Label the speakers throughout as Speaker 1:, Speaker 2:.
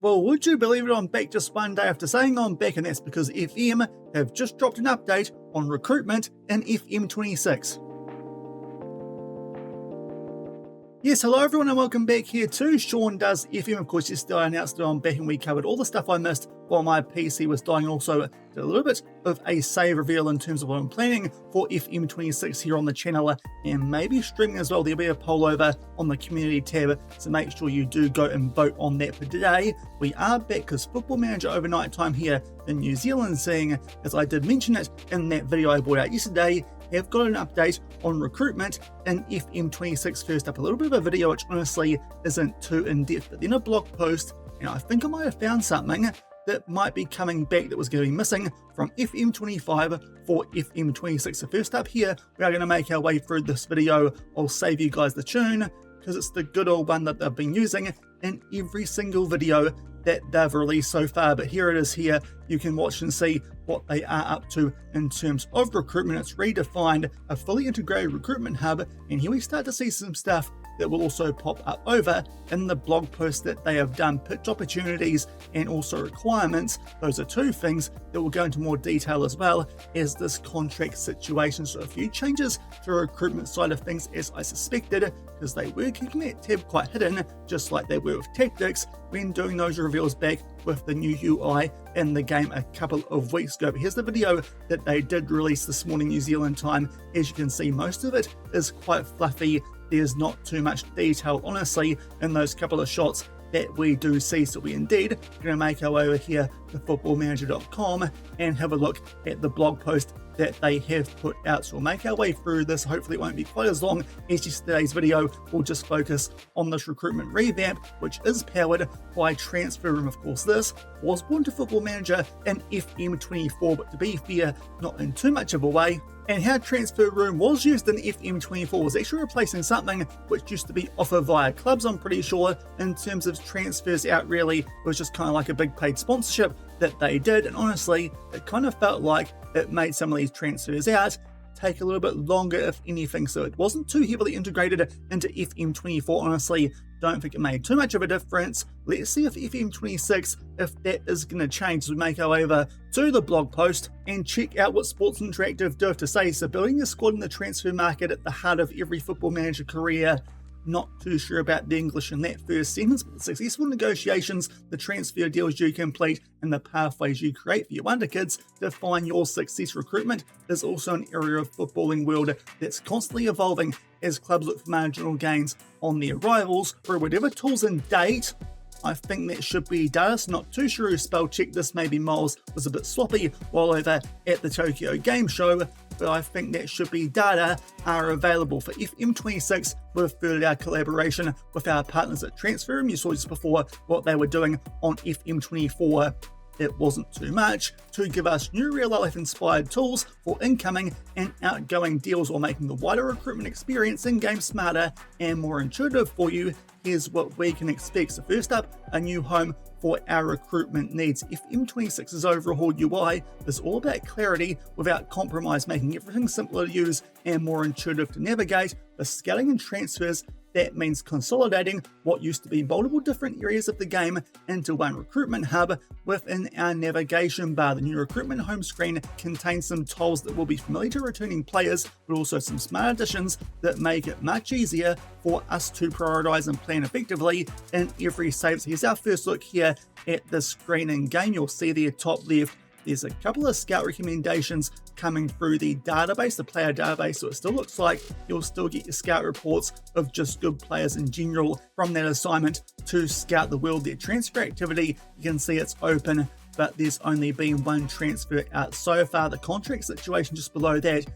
Speaker 1: Well, would you believe it, I'm back just one day after saying I'm back, and that's because FM have just dropped an update on recruitment in FM26. Yes, hello everyone and welcome back here to Sean Does FM. Of course, yesterday I announced that I'm back and we covered all the stuff I missed while my PC was dying, and also did a little bit of a save reveal in terms of what I'm planning for FM26 here on the channel, and maybe streaming as well. There'll be a poll over on the community tab, so make sure you do go and vote on that. But today we are back because Football Manager overnight time here in New Zealand, seeing, as I did mention it in that video I brought out yesterday, have got an update on recruitment in FM26. First up, a little bit of a video which honestly isn't too in-depth, but then a blog post, and I think I might have found something that might be coming back that was going to be missing from FM25 for FM26. So first up here, we are going to make our way through this video. I'll save you guys the tune because it's the good old one that they've been using in every single video that they've released so far. But here it is here. You can watch and see what they are up to in terms of recruitment. It's redefined a fully integrated recruitment hub, and here we start to see some stuff that will also pop up over in the blog post that they have done. Pitch opportunities and also requirements. Those are two things that will go into more detail, as well as this contract situation. So a few changes to the recruitment side of things, as I suspected, because they were keeping that tab quite hidden, just like they were with tactics when doing those reveals back with the new UI in the game a couple of weeks ago. But here's the video that they did release this morning New Zealand time. As you can see, most of it is quite fluffy. There's not too much detail, honestly, in those couple of shots that we do see. So we indeed going to make our way over here to footballmanager.com and have a look at the blog post that they have put out. So we'll make our way through this. Hopefully it won't be quite as long as yesterday's video. We'll just focus on this recruitment revamp, which is powered by TransferRoom. Of course, this was born to Football Manager in FM24, but to be fair, not in too much of a way. And how TransferRoom was used in FM24 was actually replacing something which used to be offered via clubs, I'm pretty sure, in terms of transfers out. Really, it was just kind of like a big paid sponsorship that they did, and honestly, it kind of felt like it made some of these transfers out take a little bit longer, if anything, so it wasn't too heavily integrated into FM24. Honestly, don't think it made too much of a difference. Let's see if FM26, if that is going to change, as we make our way over to the blog post and check out what Sports Interactive do have to say. So building a squad in the transfer market at the heart of every Football Manager career. Not too sure about the English in that first sentence, but the successful negotiations, the transfer deals you complete, and the pathways you create for your wonder kids define your success. Recruitment is also an area of footballing world that's constantly evolving as clubs look for marginal gains on their rivals through whatever tools in date. I think that should be Dallas. Not too sure who spell checked this. Maybe Miles was a bit sloppy while over at the Tokyo Game Show, but I think that should be data are available for FM26. We've furthered our collaboration with our partners at TransferRoom. You saw just before what they were doing on FM24. It wasn't too much to give us new real-life inspired tools for incoming and outgoing deals, while making the wider recruitment experience in-game smarter and more intuitive for you. Here's what we can expect. So first up, a new home for our recruitment needs. FM26's overhauled UI is all about clarity without compromise, making everything simpler to use and more intuitive to navigate. For scaling and transfers, that means consolidating what used to be multiple different areas of the game into one recruitment hub within our navigation bar. The new recruitment home screen contains some tools that will be familiar to returning players, but also some smart additions that make it much easier for us to prioritize and plan effectively in every save. So here's our first look here at the screen in game. You'll see there top left, there's a couple of scout recommendations coming through the database, the player database, so it still looks like you'll still get your scout reports of just good players in general from that assignment to scout the world. Their transfer activity, you can see it's open, but there's only been one transfer out so far. The contract situation just below that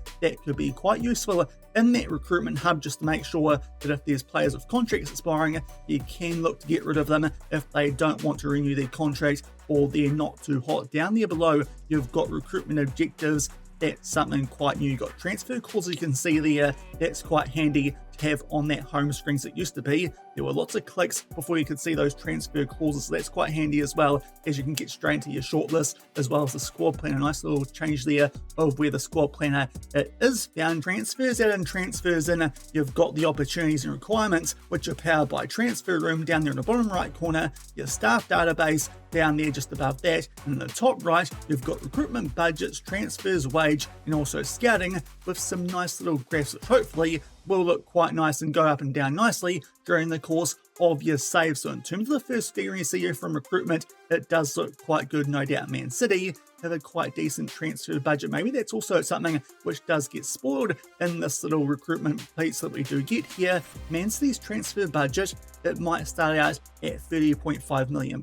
Speaker 1: could be quite useful in that recruitment hub, just to make sure that if there's players with contracts expiring, you can look to get rid of them if they don't want to renew their contract or they're not too hot. Down there below, you've got recruitment objectives. That's something quite new. You've got transfer calls, you can see there. That's quite handy to have on that home screen. So it used to be there were lots of clicks before you could see those transfer clauses, so that's quite handy as well, as you can get straight into your shortlist as well as the squad planner. Nice little change there of where the squad planner is found. Transfers out and transfers in, you've got the opportunities and requirements, which are powered by TransferRoom down there in the bottom right corner, your staff database down there just above that, and in the top right you've got recruitment budgets, transfers, wage, and also scouting, with some nice little graphs which hopefully will look quite nice and go up and down nicely during the course of your save. So in terms of the first figure you see here from recruitment, it does look quite good, no doubt. Man City have a quite decent transfer budget. Maybe that's also something which does get spoiled in this little recruitment piece that we do get here. Man City's transfer budget, it might start out at £30.5 million,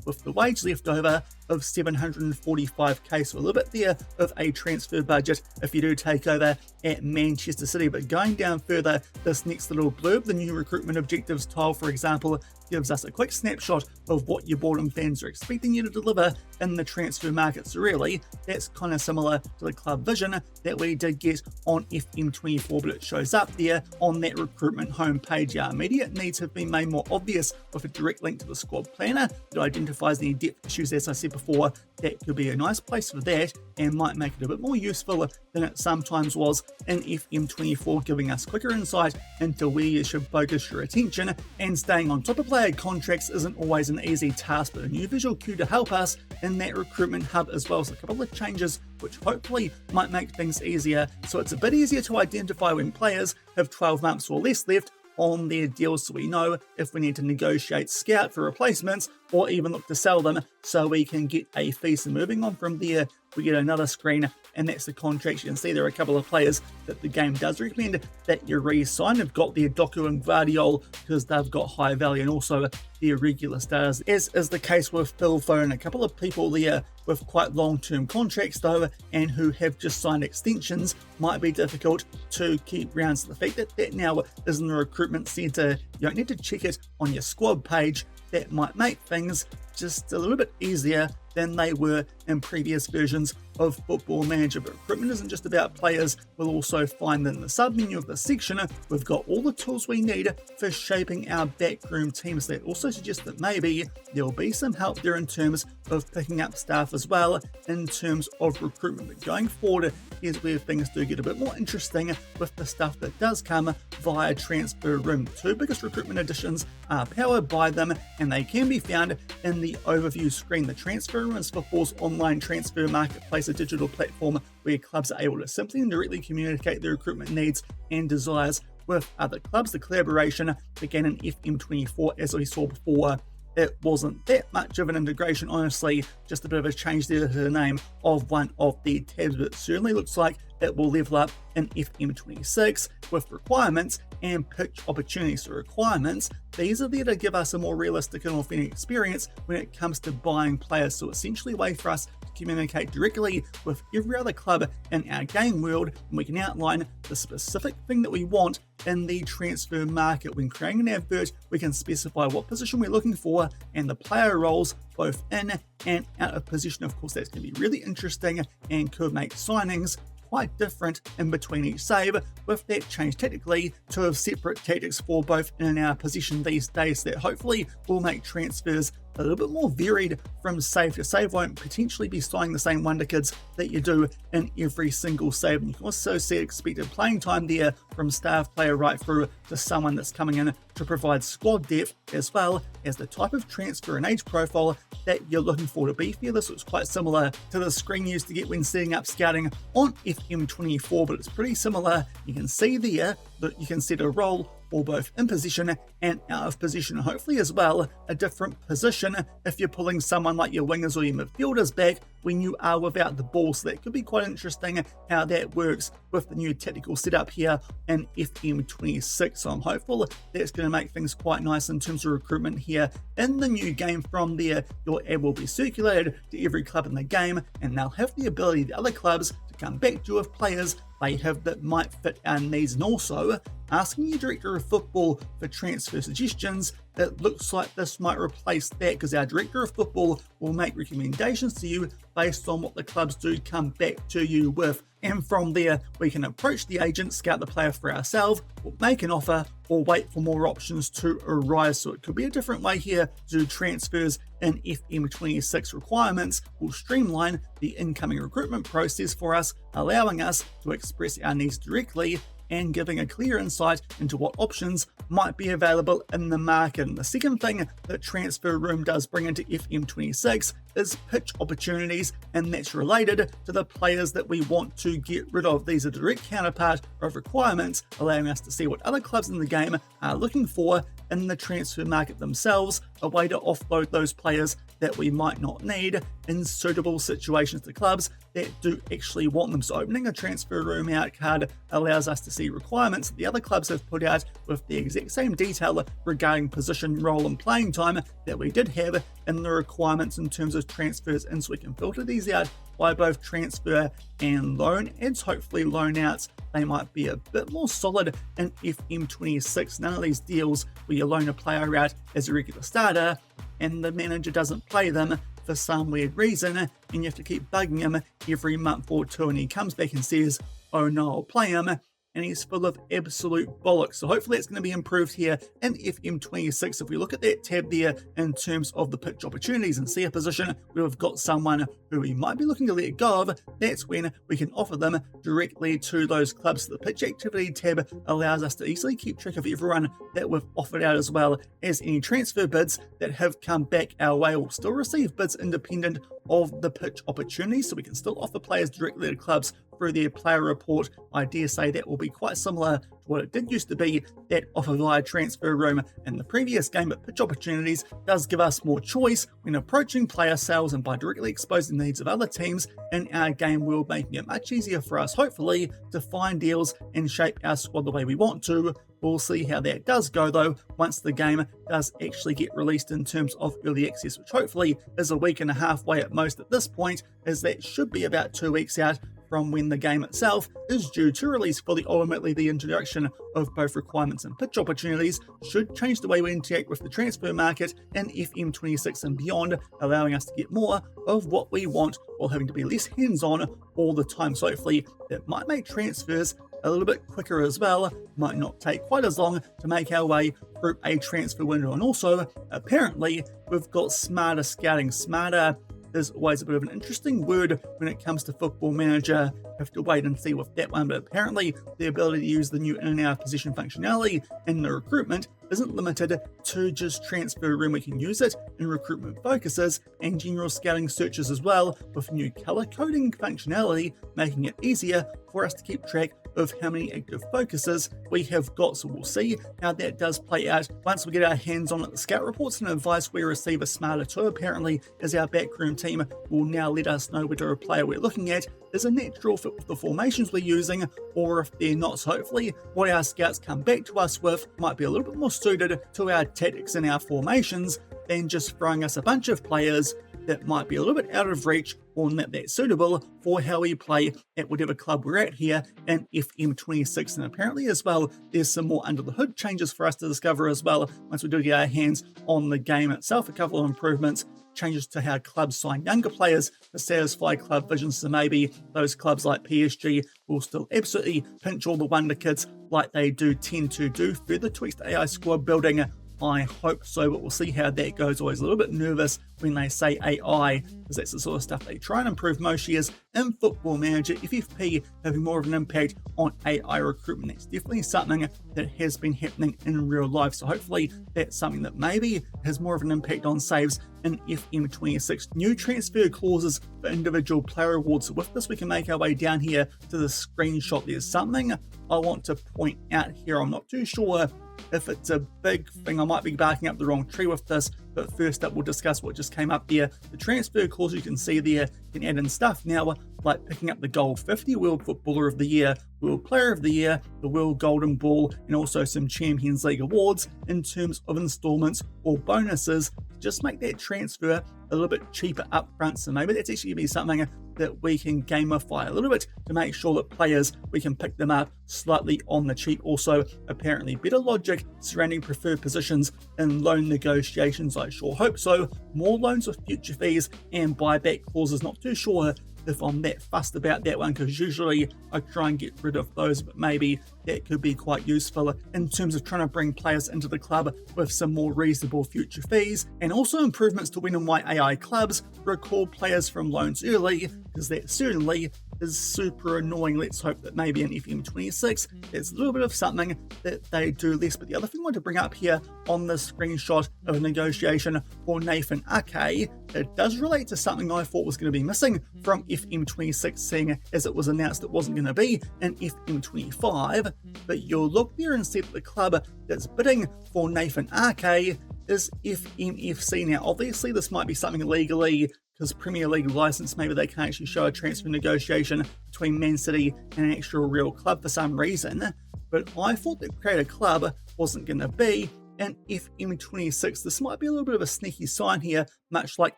Speaker 1: with the wage left over of 745k, so a little bit there of a transfer budget if you do take over at Manchester City. But going down further, this next little blurb, the new recruitment objectives tile, for example, gives us a quick snapshot of what your boredom fans are expecting you to deliver in the transfer market. So really, that's kind of similar to the club vision that we did get on FM24, but it shows up there on that recruitment homepage. Our immediate needs have been made more obvious with a direct link to the squad planner that identifies any depth issues. As I said before, that could be a nice place for that and might make it a bit more useful than it sometimes was in FM24, giving us quicker insight into where you should focus your attention. And staying on top of player contracts isn't always an easy task, but a new visual cue to help us in that recruitment hub as well. So a couple of changes which hopefully might make things easier. So it's a bit easier to identify when players have 12 months or less left on their deals, so we know if we need to negotiate scout for replacements or even look to sell them so we can get a fee. So moving on from there, we get another screen, and that's the contracts. You can see there are a couple of players that the game does recommend that you re-sign. They've got their Doku and Guardiol because they've got high value, and also their regular stars, as is the case with Phil Foden. A couple of people there with quite long-term contracts though, and who have just signed extensions, might be difficult to keep around. So the fact that that now is in the recruitment center, you don't need to check it on your squad page, that might make things just a little bit easier than they were in previous versions of Football Manager. But recruitment isn't just about players. We'll also find that in the sub-menu of the section, we've got all the tools we need for shaping our backroom teams. That also suggests that maybe there'll be some help there in terms of picking up staff as well in terms of recruitment. But going forward, here's where things do get a bit more interesting with the stuff that does come via TransferRoom. The two biggest recruitment additions are powered by them, and they can be found in the overview screen. The TransferRoom is football's online transfer marketplace, a digital platform where clubs are able to simply and directly communicate their recruitment needs and desires with other clubs. The collaboration began in FM24, as we saw before. It wasn't that much of an integration, honestly, just a bit of a change there to the name of one of the tabs, but it certainly looks like it will level up in FM26 with requirements and pitch opportunities. So requirements, these are there to give us a more realistic and authentic experience when it comes to buying players. So essentially a way for us to communicate directly with every other club in our game world, and we can outline the specific thing that we want in the transfer market. When creating an advert, we can specify what position we're looking for and the player roles both in and out of position. Of course, that's going to be really interesting and could make signings quite different in between each save, with that change tactically to have separate tactics for both in and out of position these days. That hopefully will make transfers a little bit more varied from save to save. Won't potentially be signing the same wonder kids that you do in every single save. And you can also see expected playing time there from staff player right through to someone that's coming in to provide squad depth, as well as the type of transfer and age profile that you're looking for. To be fair, this looks quite similar to the screen you used to get when setting up scouting on FM24, but it's pretty similar. You can see there that you can set a role or both in position and out of position, hopefully as well a different position if you're pulling someone like your wingers or your midfielders back when you are without the ball. So that could be quite interesting how that works with the new tactical setup here in FM26. So I'm hopeful that's going to make things quite nice in terms of recruitment here in the new game. From there, your ad will be circulated to every club in the game, and they'll have the ability, the other clubs, to come back to you with players they have that might fit our needs. And also, asking your director of football for transfer suggestions, it looks like this might replace that, because our director of football will make recommendations to you based on what the clubs do come back to you with. And from there, we can approach the agent, scout the player for ourselves, or make an offer, or wait for more options to arise. So it could be a different way here to do transfers in FM26 requirements. Will streamline the incoming recruitment process for us, allowing us to express our needs directly and giving a clear insight into what options might be available in the market. And the second thing that TransferRoom does bring into FM26 is pitch opportunities, and that's related to the players that we want to get rid of. These are a direct counterpart of requirements, allowing us to see what other clubs in the game are looking for in the transfer market themselves, a way to offload those players that we might not need in suitable situations to clubs that do actually want them. So opening a TransferRoom out card allows us to see requirements that the other clubs have put out with the exact same detail regarding position, role and playing time that we did have in the requirements in terms of transfers, and so we can filter these out by both transfer and loan ads. Hopefully loan outs, they might be a bit more solid in FM26. None of these deals where you loan a player out as a regular starter and the manager doesn't play them for some weird reason, and you have to keep bugging him every month or two, and he comes back and says, oh no, I'll play him, and he's full of absolute bollocks. So hopefully it's going to be improved here in FM26. If we look at that tab there in terms of the pitch opportunities and see a position where we've got someone who we might be looking to let go of, that's when we can offer them directly to those clubs. So the pitch activity tab allows us to easily keep track of everyone that we've offered out, as well as any transfer bids that have come back our way. We'll still receive bids independent of the pitch opportunities, so we can still offer players directly to clubs through their player report. I dare say that will be quite similar to what it did used to be, that offer via TransferRoom in the previous game, but pitch opportunities does give us more choice when approaching player sales, and by directly exposing the needs of other teams in our game world, making it much easier for us, hopefully, to find deals and shape our squad the way we want to. We'll see how that does go though once the game does actually get released in terms of early access, which hopefully is a week and a half away at most at this point, as that should be about 2 weeks out from when the game itself is due to release fully. Ultimately, the introduction of both requirements and pitch opportunities should change the way we interact with the transfer market in FM26 and beyond, allowing us to get more of what we want while having to be less hands-on all the time. So hopefully that might make transfers a little bit quicker as well, might not take quite as long to make our way through a transfer window. And also, apparently, we've got smarter scouting. Smarter is always a bit of an interesting word when it comes to Football Manager. Have to wait and see with that one, but apparently the ability to use the new in and out position functionality in the recruitment isn't limited to just TransferRoom. We can use it in recruitment focuses and general scouting searches as well, with new color coding functionality, making it easier for us to keep track of how many active focuses we have got. So we'll see how that does play out once we get our hands on it. The scout reports and advice we receive are smarter too, apparently, as our backroom team will now let us know whether a player we're looking at is a natural fit with the formations we're using, or if they're not. So hopefully what our scouts come back to us with might be a little bit more suited to our tactics and our formations than just throwing us a bunch of players that might be a little bit out of reach or not that suitable for how we play at whatever club we're at here in FM26. And apparently as well, there's some more under the hood changes for us to discover as well once we do get our hands on the game itself. A couple of improvements, changes to how clubs sign younger players to satisfy club visions. So maybe those clubs like PSG will still absolutely pinch all the wonder kids like they do tend to do. Further tweaks to AI squad building, I hope so, but we'll see how that goes. Always a little bit nervous when they say AI, because that's the sort of stuff they try and improve most years in Football Manager. FFP having more of an impact on AI recruitment. That's definitely something that has been happening in real life. So hopefully that's something that maybe has more of an impact on saves in FM26. New transfer clauses for individual player awards. So with this, we can make our way down here to the screenshot. There's something I want to point out here. I'm not too sure if it's a big thing. I might be barking up the wrong tree with this, but first up we'll discuss what just came up there. The transfer clause you can see there, you can add in stuff now like picking up the Gold 50 World Footballer of the Year, World Player of the Year, the World Golden Ball, and also some Champions League awards in terms of installments or bonuses. Just make that transfer a little bit cheaper up front. So maybe that's actually going to be something that we can gamify a little bit to make sure that players, we can pick them up slightly on the cheap. Also, apparently better logic surrounding preferred positions in loan negotiations. I sure hope so. More loans with future fees and buyback clauses. Not too sure if I'm that fussed about that one, because usually I try and get rid of those, but maybe that could be quite useful in terms of trying to bring players into the club with some more reasonable future fees, and also improvements to when and why AI clubs recall players from loans early, because that certainly is super annoying. Let's hope that maybe in FM26 there's a little bit of something that they do less. But the other thing I want to bring up here on this screenshot of a negotiation for Nathan Ake, it does relate to something I thought was going to be missing from FM26, seeing as it was announced it wasn't going to be in FM25. But you'll look there and see that the club that's bidding for Nathan Ake is FMFC. Now, obviously, this might be something legally, because Premier League license, maybe they can't actually show a transfer negotiation between Man City and an actual real club for some reason. But I thought that Creator Club wasn't going to be in FM26. This might be a little bit of a sneaky sign here, much like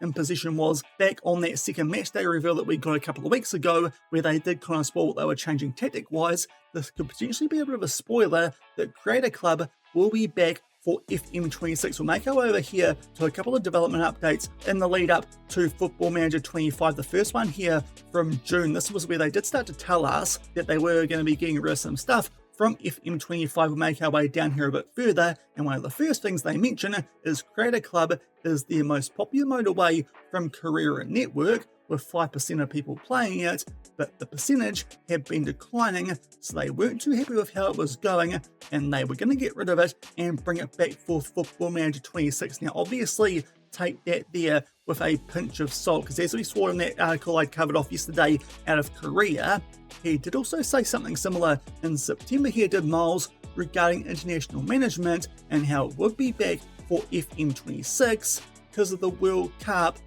Speaker 1: Imposition was back on that second match day reveal that we got a couple of weeks ago, where they did kind of spoil what they were changing tactic-wise. This could potentially be a bit of a spoiler that Creator Club will be back for FM26. We'll make our way over here to a couple of development updates in the lead up to Football Manager 25. The first one here from June. This was where they did start to tell us that they were going to be getting rid of some stuff from FM25. We'll make our way down here a bit further, and one of the first things they mention is Creator Club is their most popular mode away from career and network, with 5% of people playing it, but the percentage had been declining, so they weren't too happy with how it was going, and they were going to get rid of it and bring it back for Football Manager 26. Now, obviously, take that there with a pinch of salt, because as we saw in that article I covered off yesterday out of Korea, he did also say something similar in September here, did Miles, regarding international management and how it would be back for FM26 because of the World Cup.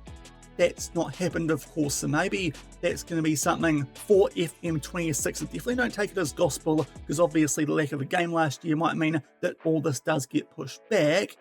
Speaker 1: That's not happened, of course, so maybe that's going to be something for FM26. So definitely don't take it as gospel, because obviously the lack of a game last year might mean that all this does get pushed back.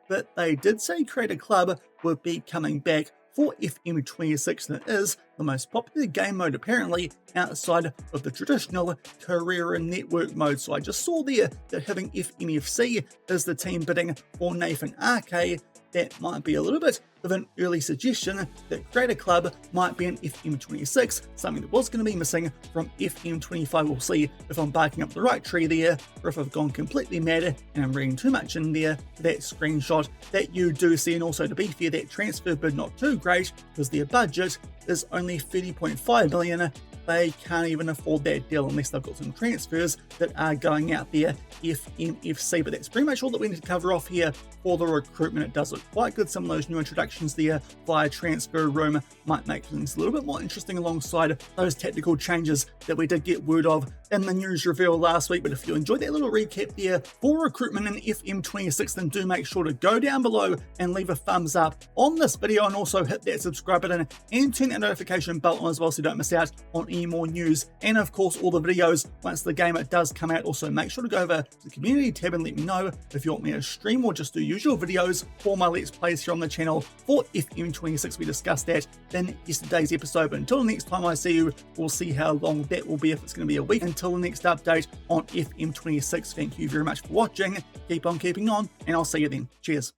Speaker 1: But they did say Creator Club would be coming back for FM26, and it is the most popular game mode apparently outside of the traditional career and network mode. So I just saw there that having FMFC as the team bidding for Nathan Ake, that might be a little bit of an early suggestion that Creator Club might be in FM26, something that was going to be missing from FM25. We'll see if I'm barking up the right tree there, or if I've gone completely mad and I'm reading too much in there for that screenshot that you do see. And also, to be fair, that transfer bid not too great, because their budget is only 30.5 million. They can't even afford that deal unless they've got some transfers that are going out there, FMFC. But that's pretty much all that we need to cover off here for the recruitment. It does look quite good. Some of those new introductions there via TransferRoom might make things a little bit more interesting alongside those tactical changes that we did get word of in the news reveal last week. But if you enjoyed that little recap there for recruitment in FM26, then do make sure to go down below and leave a thumbs up on this video, and also hit that subscribe button and turn that notification bell on as well, so you don't miss out on any more news, and of course all the videos once the game does come out. Also, make sure to go over to the community tab and let me know if you want me to stream or just do usual videos for my Let's Plays here on the channel for FM26. We discussed that in yesterday's episode, but until the next time I see you, we'll see how long that will be, if it's going to be a week until the next update on FM26. Thank you very much for watching, keep on keeping on, and I'll see you then. Cheers.